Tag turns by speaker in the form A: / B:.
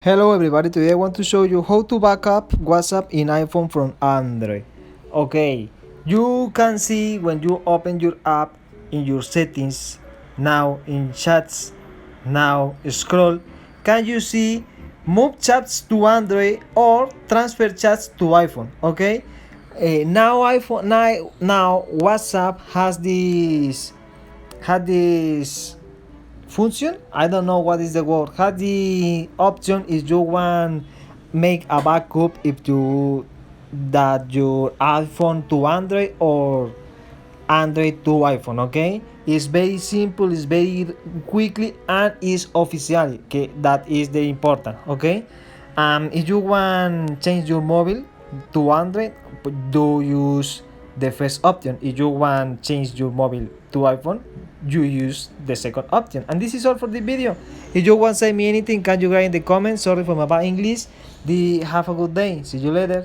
A: Hello everybody, today I want to show you how to back up WhatsApp in iPhone from Android. Okay, you can see when you open your app in your settings, now in chats, now scroll, can you see move chats to Android or transfer chats to iPhone, okay? Now WhatsApp has this function. I don't know what is the word. Have the option if you want make a backup if you that your iPhone to Android or Android to iPhone. Okay, it's very simple, it's very quickly, and is officially. Okay, that is the important. Okay, if you want change your mobile to Android, do use the first option. If you want change your mobile to iPhone, you use the second option. And this is all for the video. If you want to say me anything, can you write in the comments? Sorry for my bad English. Have a good day. See you later.